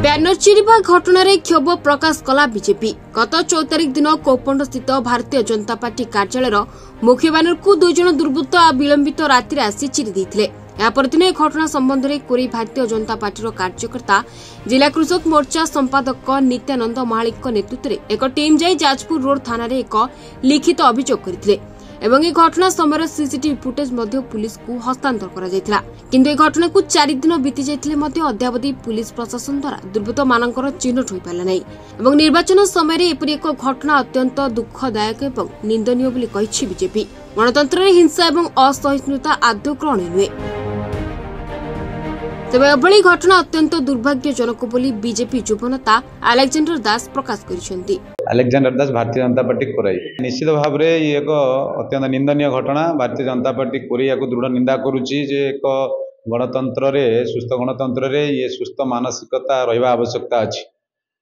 Banner ଚିରିବା ଘଟଣାରେ କ୍ଷୋଭ ପ୍ରକାଶ କଲା ବିଜେପି। ଗତ 14 ତାରିଖ ଦିନ କୋପଣ୍ଡ ସ୍ଥିତ ଭାରତୀୟ ଜନତା ପାର୍ଟି କାର୍ଯ୍ୟାଳୟର ମୁଖ୍ୟ ବ୍ୟାନରକୁ 2 ଜଣ ଦୁର୍ବୃତ୍ତ ବିଳମ୍ବିତ ରାତିରେ ଆସି ଚିରି ଦେଇଥିଲେ। ଏହାପରଦିନ ଏ ଘଟଣା ସମ୍ବନ୍ଧରେ କୋରେଇ ଭାରତୀୟ ଜନତା ପାର୍ଟିର କାର୍ଯ୍ୟକର୍ତ୍ତା ଜିଲ୍ଲା କୃଷକ ମୋର୍ଚ୍ଚା ସମ୍ପାଦକ ନିତ୍ୟାନନ୍ଦ ମହାଳିକଙ୍କ ନେତୃତ୍ୱରେ ଏକ ଟିମ୍ ଯାଇ ଯାଜପୁର ରୋଡ୍ ଥାନାରେ ଏକ ଲିଖିତ ଅଭିଯୋଗ କରିଥିଲେ ଏବଂ ଏ ଘଟଣା ସମୟରେ सीसीटीवी फुटेज पुलिस को हस्तांतर करा किंतु ए घटना को 4 दिन बीती जाइतिले मध्य अद्यावधि पुलिस प्रशासन द्वारा दुर्बृत्त मानकर चिन्हट हो पाला नहीं एवं निर्वाचन समय एपरि एक घटना अत्यंत दुखदायक एवं निंदनीय बोली कहिछि बीजेपी। गणतंत्र में हिंसा एवं असहिष्णुता आदौ ग्रहणीय नुहे। तेबे एभली घटना अत्यंत दुर्भाग्यजनक बोली बीजेपी युवनेता अलेक्जेंडर दास प्रकाश करिसेंती। अलेक्जेंडर दास भारतीय जनता पार्टी कोराई निश्चित भाव में ये एक अत्यंत निंदनीय घटना। भारतीय जनता पार्टी कोराई को दृढ़ निंदा करुच्ची जे एक गणतंत्र रे सुस्थ गणतंत्र रे ये सुस्थ मानसिकता रहा आवश्यकता अच्छी।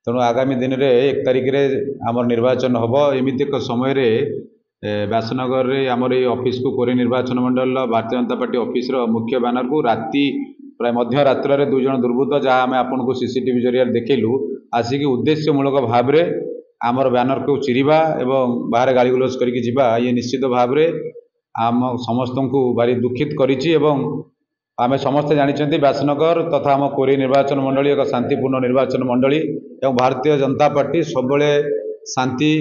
तेणु आगामी दिन में 1 तारिख रे आमर निर्वाचन हम एमती एक समय व्यासनगर रे आमर ये ऑफिस को कोराई निर्वाचन मंडल भारतीय जनता पार्टी ऑफिस मुख्य बैनर को राति प्राय मध्य रात्र 2 जन दुर्बृत्त जहाँ आम आपन को सीसीटीवी जरिया देखलु आसिक उद्देश्यमूलक भाव में आमर बैनर को चिरिबा एवं बाहर गाली गुलज करके जिबा ये निश्चित भाव में आम समस्त को भारी दुखित करिछि एवं आमे समस्ते जानिछंती व्यासनगर तथा आम कोराई निर्वाचन मंडली एक शांतिपूर्ण निर्वाचन मंडली एवं भारतीय जनता पार्टी सबले शांति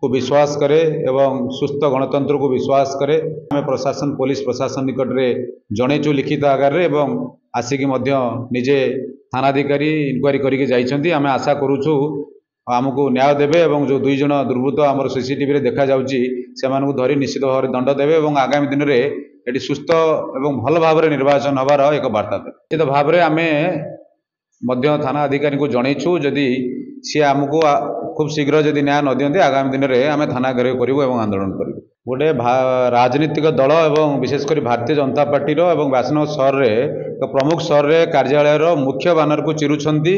को विश्वास करे एवं सुस्थ गणतंत्र को विश्वास करे। आमे प्रशासन पुलिस प्रशासन निकट रे जणेचु लिखित आकार रे एवं आसिक मध्य निजे थानाधिकारी इनक्वारी करके जाइछंती। आमे आशा करूछु आमको न्याय देवे एवं जो 2 जन दुर्बृत्त आमर सीसीटीवी रे देखा जाउची सेमानकु धरी निश्चित भाव में दंड देवे एवं आगामी दिन में एटी सुस्थ एवं भल भाव में निर्वाचन हबार एक वार्ता देवे। निश्चित भाव में आमे मध्य थाना अधिकारी को जनईछु जदि सी आमको खूब शीघ्र जदि न्याय न दियंती आगामी दिन में आमे थाना घेराव करिवु एवं आंदोलन करिवु। गोटे राजनीतिक दल एवं विशेषकर भारतीय जनता पार्टी एवं व्यासनगर सहर रे प्रमुख सहर रे कार्यालय मुख्य बैनर को चिरुछंती।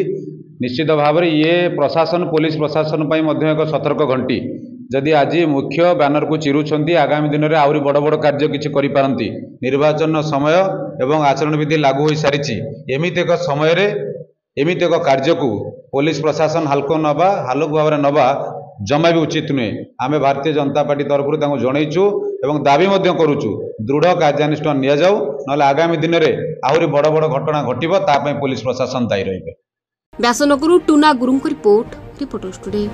निश्चित भाव में ये प्रशासन पुलिस प्रशासन एक सतर्क घंटी जदि आज मुख्य बैनर को चिरुछंती आगामी दिन में आहरी बड़ बड़ कार्य किछि करि पारंती। निर्वाचन समय एवं आचरण विधि लागू हो सारी एमिति एक समय रे एमिति एक कार्य को पुलिस प्रशासन हालुक भाव में नवा जमा भी उचित नुहे। आमे भारतीय जनता पार्टी तरफ जनईचु एवं दाबी करुचु दृढ़ कार्यानुष्ठान निया जाऊ नले आगामी दिन में आहरी बड़ बड़ घटना घटिबो तापई पुलिस प्रशासन दायी रहिबे। Vyasnagar tuna Gurung report reporters today.